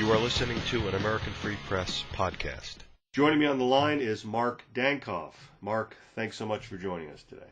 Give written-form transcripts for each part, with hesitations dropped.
You are listening to an American Free Press podcast. Joining me on the line is Mark Dankof. Mark, thanks so much for joining us today.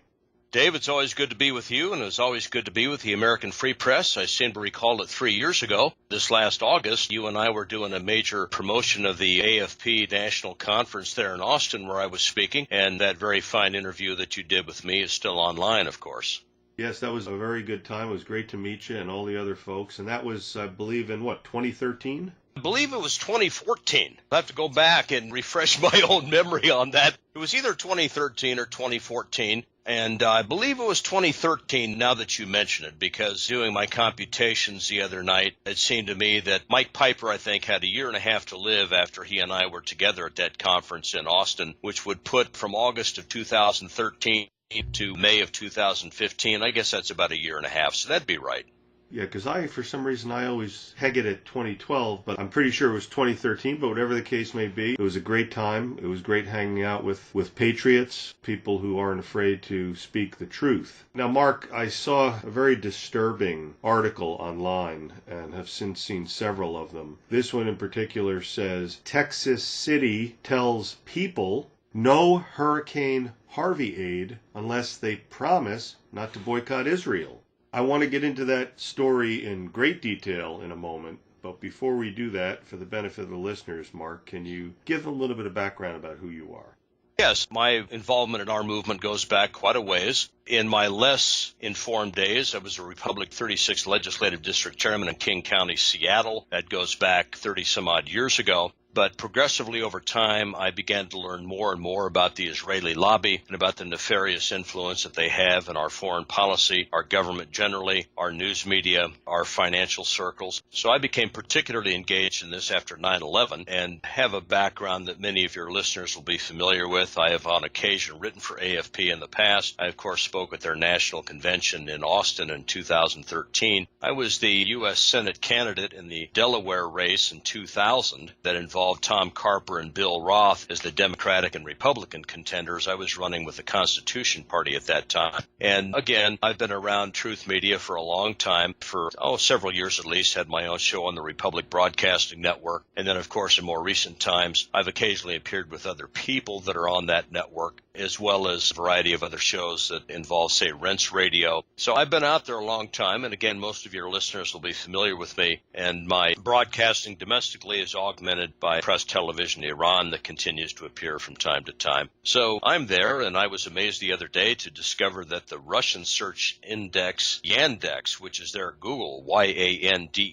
Dave, it's always good to be with you, and it's always good to be with the American Free Press. I seem to recall it 3 years ago. This last August, you and I were doing a major promotion of the AFP National Conference there in Austin where I was speaking, and that very fine interview that you did with me is still online, of course. Yes, that was a very good time. It was great to meet you and all the other folks. And that was, I believe, in 2013? I believe it was 2014. I'll have to go back and refresh my own memory on that. It was either 2013 or 2014. And I believe it was 2013 now that you mention it, because doing my computations the other night, it seemed to me that Mike Piper, I think, had a year and a half to live after he and I were together at that conference in Austin, which would put from August of 2013 to May of 2015. I guess that's about a year and a half, so that'd be right. Yeah, because for some reason, I always peg it at 2012, but I'm pretty sure it was 2013, but whatever the case may be, it was a great time. It was great hanging out with patriots, people who aren't afraid to speak the truth. Now, Mark, I saw a very disturbing article online and have since seen several of them. This one in particular says, Texas City tells people no Hurricane Harvey aid unless they promise not to boycott Israel. I want to get into that story in great detail in a moment, but before we do that, for the benefit of the listeners, Mark, can you give them a little bit of background about who you are? Yes, my involvement in our movement goes back quite a ways. In my less informed days, I was a Republic 36 Legislative District Chairman in King County, Seattle. That goes back 30-some-odd years ago. But progressively over time, I began to learn more and more about the Israeli lobby and about the nefarious influence that they have in our foreign policy, our government generally, our news media, our financial circles. So I became particularly engaged in this after 9/11 and have a background that many of your listeners will be familiar with. I have on occasion written for AFP in the past. I, of course, spoke at their national convention in Austin in 2013. I was the U.S. Senate candidate in the Delaware race in 2000 that involved Tom Carper and Bill Roth as the Democratic and Republican contenders. I was running with the Constitution Party at that time. And again, I've been around truth media for a long time, for several years at least, had my own show on the Republic Broadcasting Network. And then, of course, in more recent times, I've occasionally appeared with other people that are on that network, as well as a variety of other shows that involve, say, Rents Radio. So I've been out there a long time, and again, most of your listeners will be familiar with me, and my broadcasting domestically is augmented by Press Television Iran that continues to appear from time to time. So I'm there, and I was amazed the other day to discover that the Russian search index Yandex, which is their Google, Yandex.ru,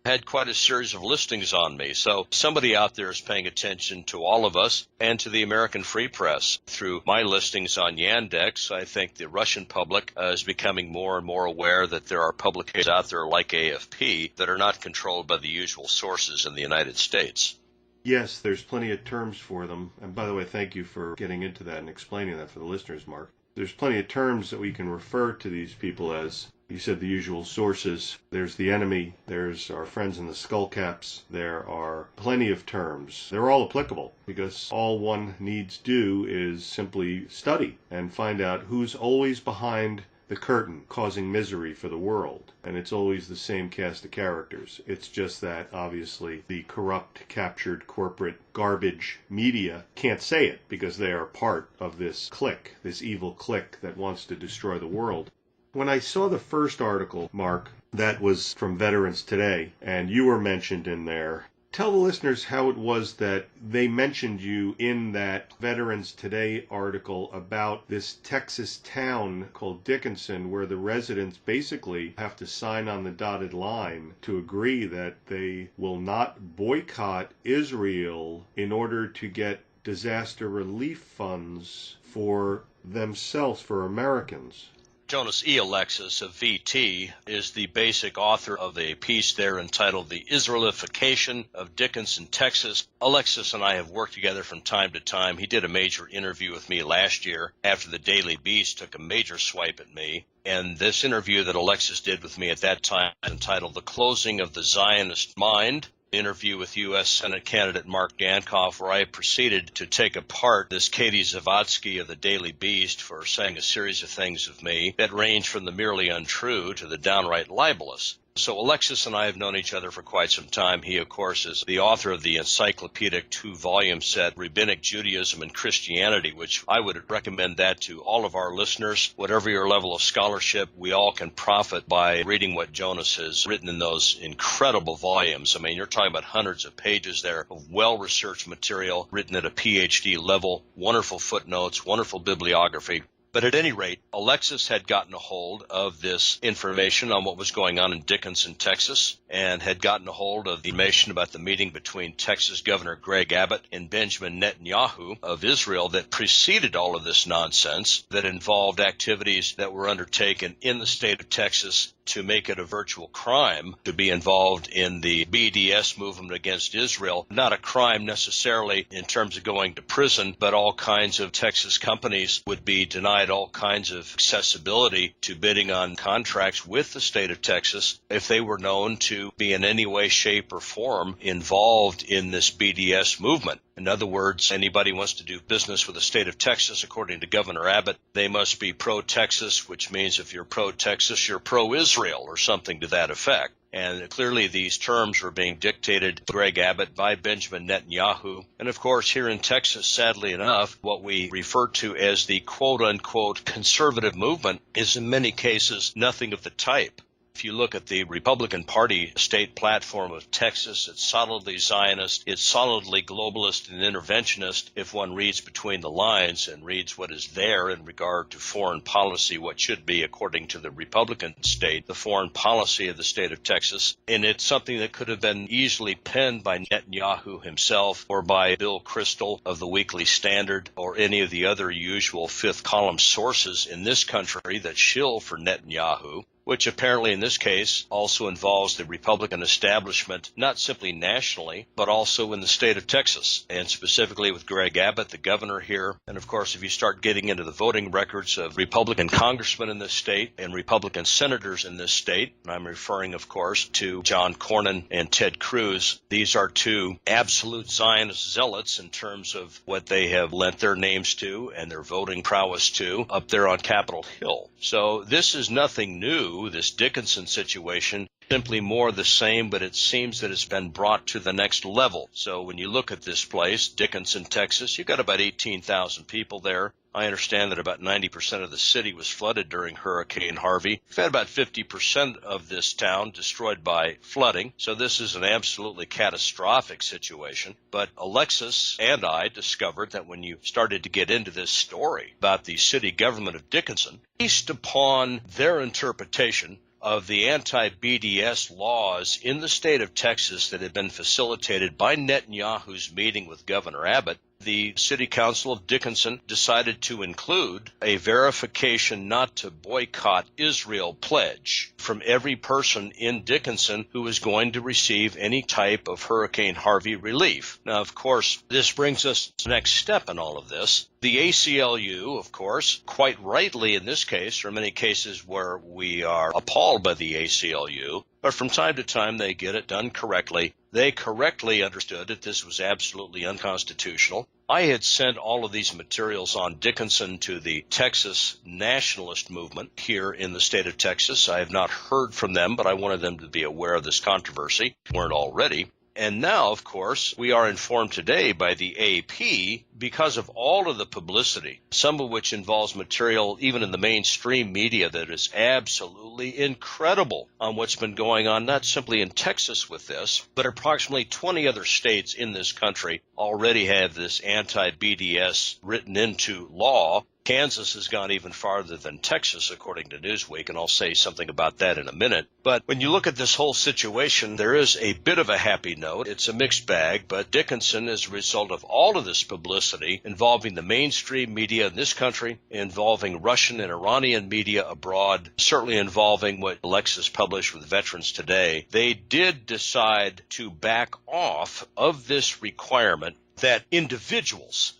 had quite a series of listings on me. So somebody out there is paying attention to all of us and to the American Free Press. Through my listings on Yandex, I think the Russian public is becoming more and more aware that there are publications out there like AFP that are not controlled by the usual sources in the United States. Yes, there's plenty of terms for them. And by the way, thank you for getting into that and explaining that for the listeners, Mark. There's plenty of terms that we can refer to these people as. You said the usual sources. There's the enemy. There's our friends in the skullcaps. There are plenty of terms. They're all applicable because all one needs do is simply study and find out who's always behind the curtain causing misery for the world. And it's always the same cast of characters. It's just that, obviously, the corrupt, captured corporate garbage media can't say it because they are part of this clique, this evil clique that wants to destroy the world. When I saw the first article, Mark, that was from Veterans Today, and you were mentioned in there, tell the listeners how it was that they mentioned you in that Veterans Today article about this Texas town called Dickinson, where the residents basically have to sign on the dotted line to agree that they will not boycott Israel in order to get disaster relief funds for themselves, for Americans. Jonas E. Alexis of VT is the basic author of a piece there entitled The Israelification of Dickinson, Texas. Alexis and I have worked together from time to time. He did a major interview with me last year after the Daily Beast took a major swipe at me. And this interview that Alexis did with me at that time entitled The Closing of the Zionist Mind, interview with U.S. Senate candidate Mark Dankof, where I proceeded to take apart this Katie Zawadzki of the Daily Beast for saying a series of things of me that range from the merely untrue to the downright libelous. So Alexis and I have known each other for quite some time. He, of course, is the author of the encyclopedic 2-volume set, Rabbinic Judaism and Christianity, which I would recommend that to all of our listeners. Whatever your level of scholarship, we all can profit by reading what Jonas has written in those incredible volumes. I mean, you're talking about hundreds of pages there of well-researched material written at a PhD level, wonderful footnotes, wonderful bibliography. But at any rate, Alexis had gotten a hold of this information on what was going on in Dickinson, Texas, and had gotten a hold of the information about the meeting between Texas Governor Greg Abbott and Benjamin Netanyahu of Israel that preceded all of this nonsense, that involved activities that were undertaken in the state of Texas to make it a virtual crime to be involved in the BDS movement against Israel. Not a crime necessarily in terms of going to prison, but all kinds of Texas companies would be denied all kinds of accessibility to bidding on contracts with the state of Texas if they were known to be in any way, shape, or form involved in this BDS movement. In other words, anybody wants to do business with the state of Texas, according to Governor Abbott, they must be pro-Texas, which means if you're pro-Texas, you're pro-Israel or something to that effect. And clearly these terms were being dictated to Greg Abbott by Benjamin Netanyahu. And of course, here in Texas, sadly enough, what we refer to as the quote-unquote conservative movement is in many cases nothing of the type. If you look at the Republican Party state platform of Texas, it's solidly Zionist, it's solidly globalist and interventionist if one reads between the lines and reads what is there in regard to foreign policy, what should be, according to the Republican state, the foreign policy of the state of Texas. And it's something that could have been easily penned by Netanyahu himself or by Bill Kristol of the Weekly Standard or any of the other usual fifth column sources in this country that shill for Netanyahu, which apparently in this case also involves the Republican establishment, not simply nationally, but also in the state of Texas, and specifically with Greg Abbott, the governor here. And of course, if you start getting into the voting records of Republican congressmen in this state and Republican senators in this state, and I'm referring, of course, to John Cornyn and Ted Cruz, these are two absolute Zionist zealots in terms of what they have lent their names to and their voting prowess to up there on Capitol Hill. So this is nothing new. This Dickinson situation, simply more the same, but it seems that it's been brought to the next level. So when you look at this place, Dickinson, Texas, you've got about 18,000 people there. I understand that about 90% of the city was flooded during Hurricane Harvey. We've had about 50% of this town destroyed by flooding. So this is an absolutely catastrophic situation. But Alexis and I discovered that when you started to get into this story about the city government of Dickinson, based upon their interpretation of the anti-BDS laws in the state of Texas that had been facilitated by Netanyahu's meeting with Governor Abbott, the City Council of Dickinson decided to include a verification not to boycott Israel pledge from every person in Dickinson who is going to receive any type of Hurricane Harvey relief. Now, of course, this brings us to the next step in all of this. The ACLU, of course, quite rightly in this case, or many cases where we are appalled by the ACLU, but from time to time they get it done correctly. They correctly understood that this was absolutely unconstitutional. I had sent all of these materials on Dickinson to the Texas nationalist movement here in the state of Texas. I have not heard from them, but I wanted them to be aware of this controversy. Weren't already. And now, of course, we are informed today by the AP because of all of the publicity, some of which involves material even in the mainstream media that is absolutely incredible on what's been going on, not simply in Texas with this, but approximately 20 other states in this country already have this anti-BDS written into law. Kansas has gone even farther than Texas, according to Newsweek, and I'll say something about that in a minute. But when you look at this whole situation, there is a bit of a happy note. It's a mixed bag, but Dickinson, as a result of all of this publicity involving the mainstream media in this country, involving Russian and Iranian media abroad, certainly involving what Alexis published with Veterans Today, they did decide to back off of this requirement that individuals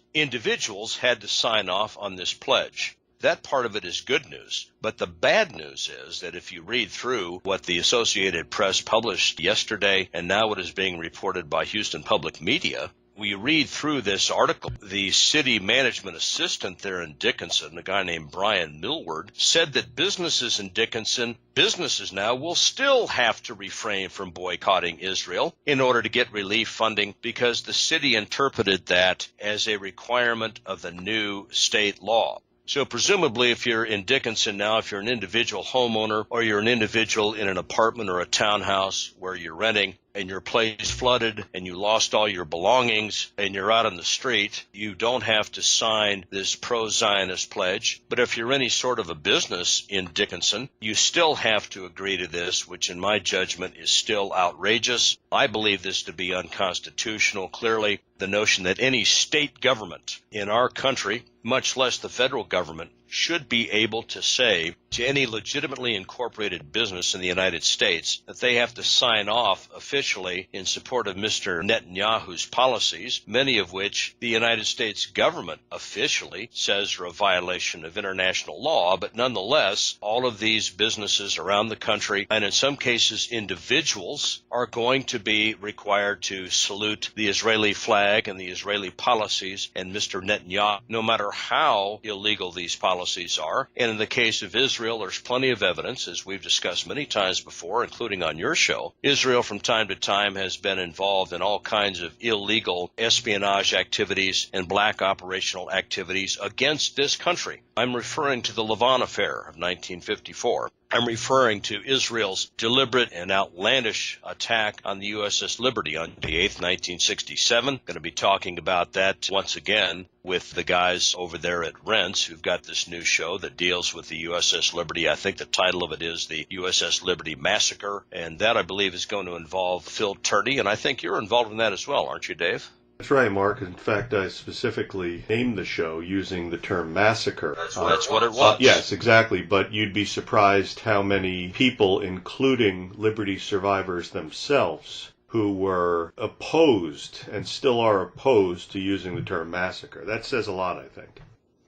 had to sign off on this pledge. That part of it is good news. But the bad news is that if you read through what the Associated Press published yesterday and now what is being reported by Houston Public Media, we read through this article, the city management assistant there in Dickinson, a guy named Brian Millward, said that businesses in Dickinson, businesses now will still have to refrain from boycotting Israel in order to get relief funding because the city interpreted that as a requirement of the new state law. So presumably if you're in Dickinson now, if you're an individual homeowner or you're an individual in an apartment or a townhouse where you're renting and your place flooded and you lost all your belongings and you're out on the street, you don't have to sign this pro-Zionist pledge. But if you're any sort of a business in Dickinson, you still have to agree to this, which in my judgment is still outrageous. I believe this to be unconstitutional. Clearly, the notion that any state government in our country, much less the federal government, should be able to say to any legitimately incorporated business in the United States that they have to sign off officially in support of Mr. Netanyahu's policies, many of which the United States government officially says are a violation of international law. But nonetheless, all of these businesses around the country, and in some cases individuals, are going to be required to salute the Israeli flag and the Israeli policies and Mr. Netanyahu, no matter how illegal these policies are. And in the case of Israel, there's plenty of evidence, as we've discussed many times before, including on your show. Israel from time to time has been involved in all kinds of illegal espionage activities and black operational activities against this country. I'm referring to the Lavon Affair of 1954. I'm referring to Israel's deliberate and outlandish attack on the USS Liberty on May 8th, 1967. Going to be talking about that once again with the guys over there at Rents who've got this new show that deals with the USS Liberty. I think the title of it is the USS Liberty Massacre, and that I believe is going to involve Phil Turney, and I think you're involved in that as well, aren't you, Dave? That's right, Mark. In fact, I specifically named the show using the term massacre. That's what it was. Yes, exactly. But you'd be surprised how many people, including Liberty survivors themselves, who were opposed and still are opposed to using the term massacre. That says a lot, I think.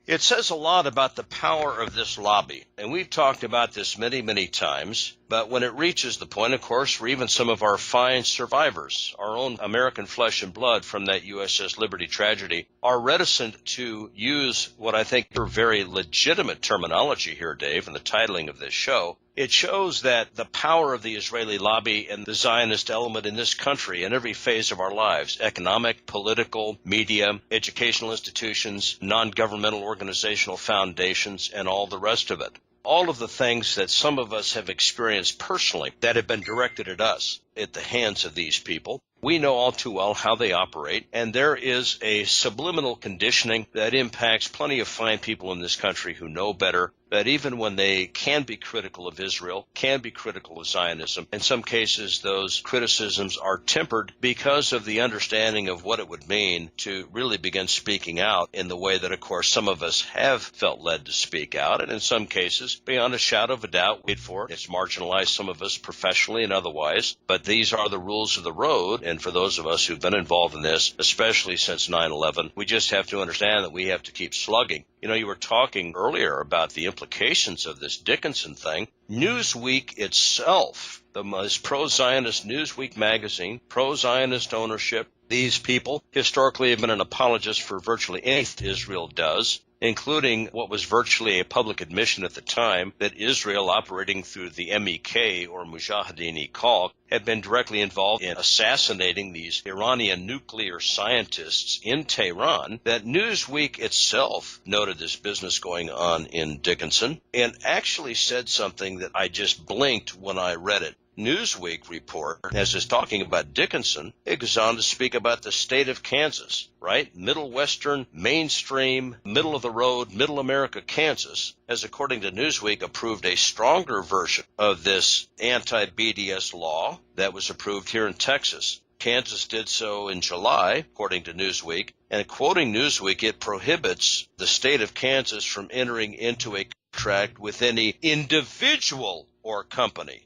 It says a lot about the power of this lobby, and we've talked about this many, many times, but when it reaches the point, of course, where even some of our fine survivors, our own American flesh and blood from that USS Liberty tragedy, are reticent to use what I think are very legitimate terminology here, Dave, in the titling of this show. It shows that the power of the Israeli lobby and the Zionist element in this country in every phase of our lives, economic, political, media, educational institutions, non-governmental organizational foundations, and all the rest of it. All of the things that some of us have experienced personally that have been directed at us at the hands of these people. We know all too well how they operate, and there is a subliminal conditioning that impacts plenty of fine people in this country who know better, that even when they can be critical of Israel, can be critical of Zionism, in some cases those criticisms are tempered because of the understanding of what it would mean to really begin speaking out in the way that, of course, some of us have felt led to speak out, and in some cases, beyond a shadow of a doubt, wait for it, it's marginalized some of us professionally and otherwise, but these are the rules of the road, and for those of us who've been involved in this, especially since 9/11, we just have to understand that we have to keep slugging. You know, you were talking earlier about the implications of this Dickinson thing. Newsweek itself, the most pro-Zionist Newsweek magazine, pro-Zionist ownership, these people historically have been an apologist for virtually anything Israel does, including what was virtually a public admission at the time that Israel, operating through the MEK or Mujahideen-e-Khalq, had been directly involved in assassinating these Iranian nuclear scientists in Tehran, that Newsweek itself noted this business going on in Dickinson and actually said something that I just blinked when I read it. Newsweek report, as is talking about Dickinson, it goes on to speak about the state of Kansas, right? Middle Western, mainstream, middle of the road, middle America, Kansas, has, according to Newsweek, approved a stronger version of this anti-BDS law that was approved here in Texas. Kansas did so in July, according to Newsweek, and quoting Newsweek, it prohibits the state of Kansas from entering into a contract with any individual or company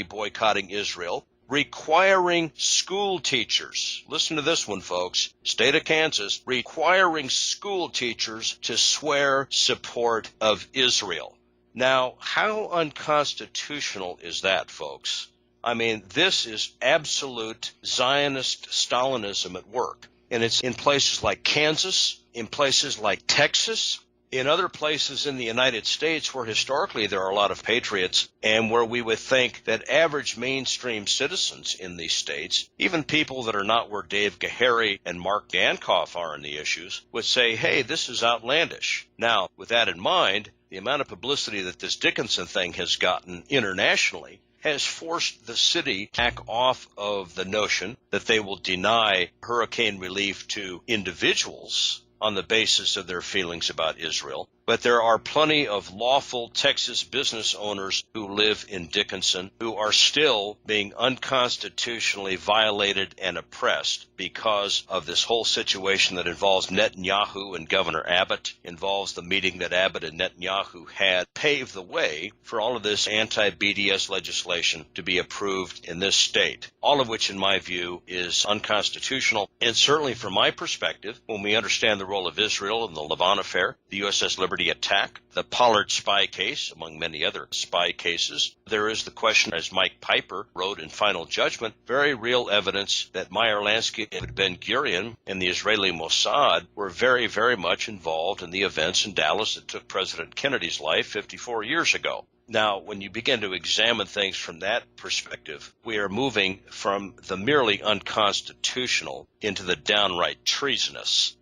boycotting Israel, requiring school teachers, listen to this one, folks, state of Kansas, requiring school teachers to swear support of Israel. Now, how unconstitutional is that, folks? I mean, this is absolute Zionist Stalinism at work. And it's in places like Kansas, in places like Texas, in other places in the United States where historically there are a lot of patriots and where we would think that average mainstream citizens in these states, even people that are not where Dave Gahary and Mark Dankof are in the issues, would say, hey, this is outlandish. Now, with that in mind, the amount of publicity that this Dickinson thing has gotten internationally has forced the city back off of the notion that they will deny hurricane relief to individuals on the basis of their feelings about Israel. But there are plenty of lawful Texas business owners who live in Dickinson who are still being unconstitutionally violated and oppressed because of this whole situation that involves Netanyahu and Governor Abbott, involves the meeting that Abbott and Netanyahu had, paved the way for all of this anti-BDS legislation to be approved in this state, all of which, in my view, is unconstitutional. And certainly from my perspective, when we understand the role of Israel in the Levant affair, the USS Liberty attack, the Pollard spy case, among many other spy cases, there is the question, as Mike Piper wrote in Final Judgment, very real evidence that Meyer Lansky and Ben-Gurion and the Israeli Mossad were very, very much involved in the events in Dallas that took President Kennedy's life 54 years ago. Now, when you begin to examine things from that perspective, we are moving from the merely unconstitutional into the downright treasonous.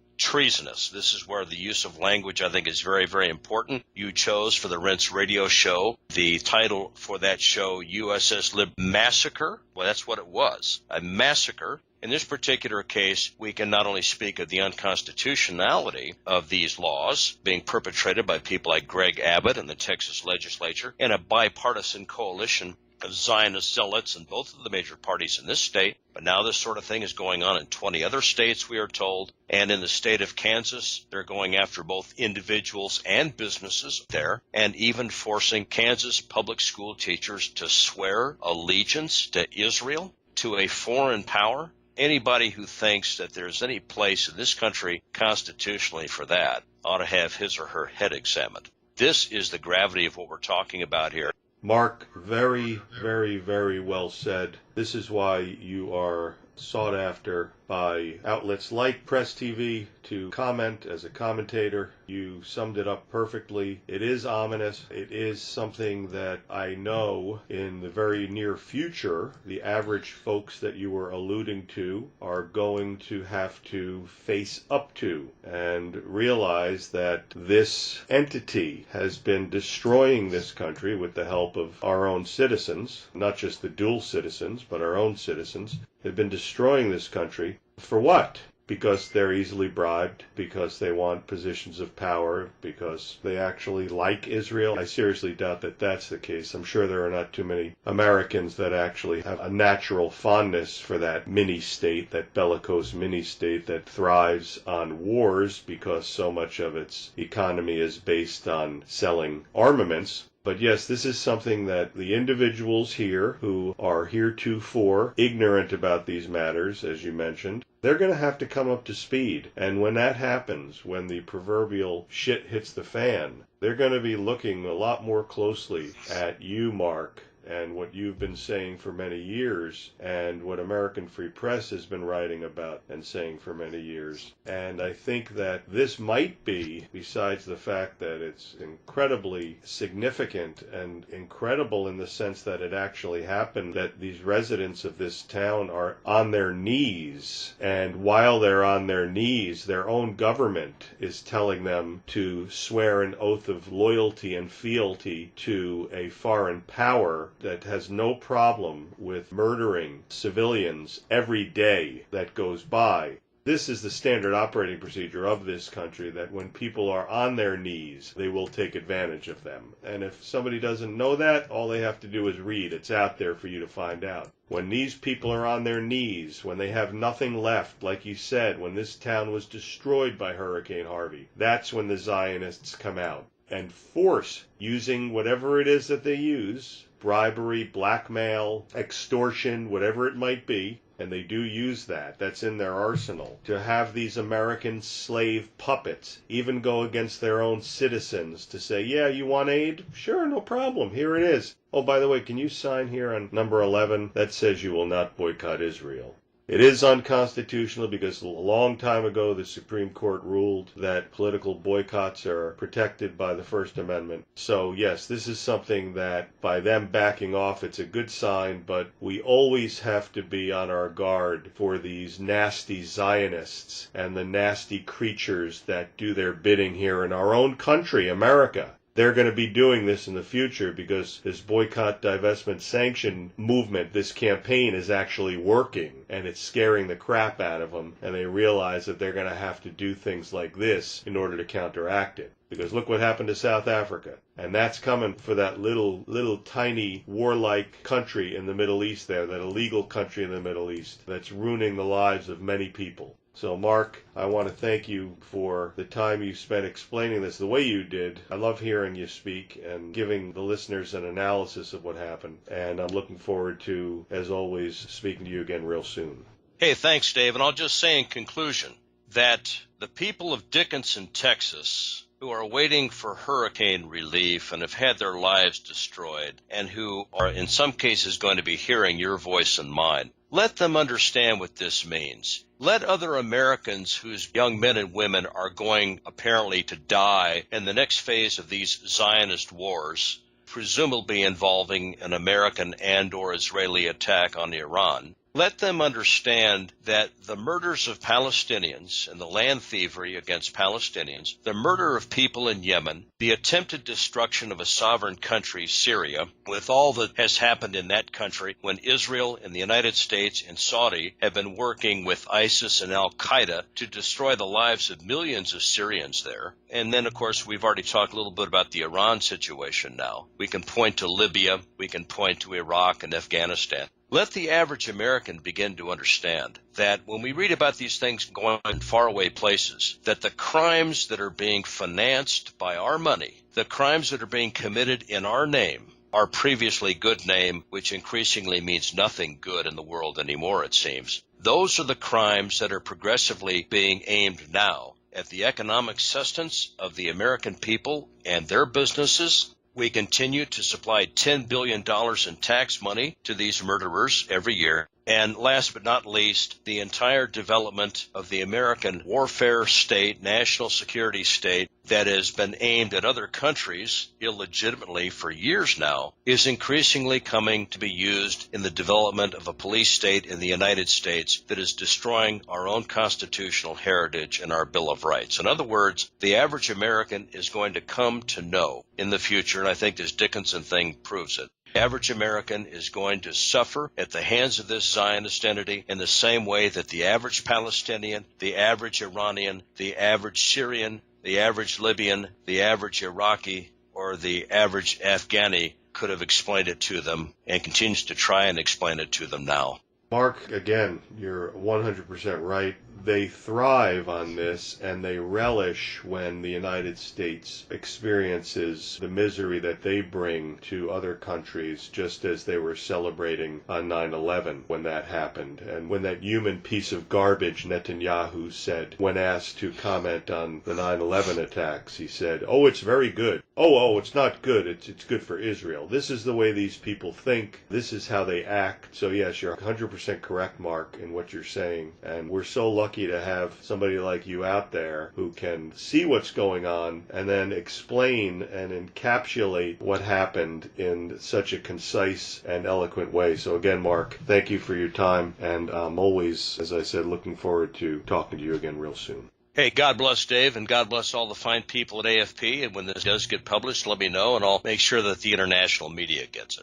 This is where the use of language, I think, is very, very important. You chose for the Rents radio show the title for that show, USS Lib Massacre. Well, that's what it was, a massacre. In this particular case, we can not only speak of the unconstitutionality of these laws being perpetrated by people like Greg Abbott and the Texas legislature and a bipartisan coalition of Zionist zealots in both of the major parties in this state, but now this sort of thing is going on in 20 other states, we are told, and in the state of Kansas, they're going after both individuals and businesses there, and even forcing Kansas public school teachers to swear allegiance to Israel, to a foreign power. Anybody who thinks that there's any place in this country constitutionally for that ought to have his or her head examined. This is the gravity of what we're talking about here. Mark, very, very, very well said. This is why you are sought after by outlets like Press TV to comment as a commentator. You summed it up perfectly. It is ominous. It is something that I know in the very near future, the average folks that you were alluding to are going to have to face up to and realize that this entity has been destroying this country with the help of our own citizens, not just the dual citizens, but our own citizens. They've been destroying this country. For what? Because they're easily bribed, because they want positions of power, because they actually like Israel. I seriously doubt that that's the case. I'm sure there are not too many Americans that actually have a natural fondness for that mini-state, that bellicose mini-state that thrives on wars because so much of its economy is based on selling armaments. But yes, this is something that the individuals here who are heretofore ignorant about these matters, as you mentioned, they're going to have to come up to speed. And when that happens, when the proverbial shit hits the fan, they're going to be looking a lot more closely at you, Mark, and what you've been saying for many years, and what American Free Press has been writing about and saying for many years. And I think that this might be, besides the fact that it's incredibly significant and incredible in the sense that it actually happened, that these residents of this town are on their knees, and while they're on their knees, their own government is telling them to swear an oath of loyalty and fealty to a foreign power that has no problem with murdering civilians every day that goes by. This is the standard operating procedure of this country, that when people are on their knees, they will take advantage of them. And if somebody doesn't know that, all they have to do is read. It's out there for you to find out. When these people are on their knees, when they have nothing left, like you said, when this town was destroyed by Hurricane Harvey, that's when the Zionists come out and force, using whatever it is that they use, bribery, blackmail, extortion, whatever it might be, and they do use that. That's in their arsenal. To have these American slave puppets even go against their own citizens to say, yeah, you want aid? Sure, no problem. Here it is. Oh, by the way, can you sign here on number 11? That says you will not boycott Israel. It is unconstitutional because a long time ago the Supreme Court ruled that political boycotts are protected by the First Amendment. So yes, this is something that by them backing off, it's a good sign, but we always have to be on our guard for these nasty Zionists and the nasty creatures that do their bidding here in our own country, America. They're going to be doing this in the future because this boycott, divestment, sanction movement, this campaign is actually working, and it's scaring the crap out of them, and they realize that they're going to have to do things like this in order to counteract it. Because look what happened to South Africa. And that's coming for that little tiny warlike country in the Middle East there, that illegal country in the Middle East that's ruining the lives of many people. So, Mark, I want to thank you for the time you spent explaining this the way you did. I love hearing you speak and giving the listeners an analysis of what happened. And I'm looking forward to, as always, speaking to you again real soon. Hey, thanks, Dave. And I'll just say in conclusion that the people of Dickinson, Texas, who are waiting for hurricane relief and have had their lives destroyed, and who are in some cases going to be hearing your voice and mine, let them understand what this means. Let other Americans whose young men and women are going apparently to die in the next phase of these Zionist wars, presumably involving an American and or Israeli attack on Iran, let them understand that the murders of Palestinians and the land thievery against Palestinians, the murder of people in Yemen, the attempted destruction of a sovereign country, Syria, with all that has happened in that country when Israel and the United States and Saudi have been working with ISIS and al-Qaeda to destroy the lives of millions of Syrians there. And then, of course, we've already talked a little bit about the Iran situation now. We can point to Libya, we can point to Iraq and Afghanistan. Let the average American begin to understand that when we read about these things going in faraway places, that the crimes that are being financed by our money, the crimes that are being committed in our name, our previously good name, which increasingly means nothing good in the world anymore, it seems, those are the crimes that are progressively being aimed now at the economic sustenance of the American people and their businesses. We continue to supply $10 billion in tax money to these murderers every year. And last but not least, the entire development of the American warfare state, national security state, that has been aimed at other countries illegitimately for years now, is increasingly coming to be used in the development of a police state in the United States that is destroying our own constitutional heritage and our Bill of Rights. In other words, the average American is going to come to know in the future, and I think this Dickinson thing proves it, the average American is going to suffer at the hands of this Zionist entity in the same way that the average Palestinian, the average Iranian, the average Syrian, the average Libyan, the average Iraqi, or the average Afghani could have explained it to them and continues to try and explain it to them now. Mark, again, you're 100% right. They thrive on this, and they relish when the United States experiences the misery that they bring to other countries, just as they were celebrating on 9/11 when that happened. And when that human piece of garbage, Netanyahu, said, when asked to comment on the 9/11 attacks, he said, "Oh, it's very good. Oh, it's not good. It's good for Israel." This is the way these people think. This is how they act. So yes, you're 100% correct, Mark, in what you're saying. And we're so lucky to have somebody like you out there who can see what's going on and then explain and encapsulate what happened in such a concise and eloquent way. So again, Mark, thank you for your time, and I'm always, as I said, looking forward to talking to you again real soon. Hey, God bless Dave, and God bless all the fine people at AFP. And when this does get published, let me know, and I'll make sure that the international media gets it.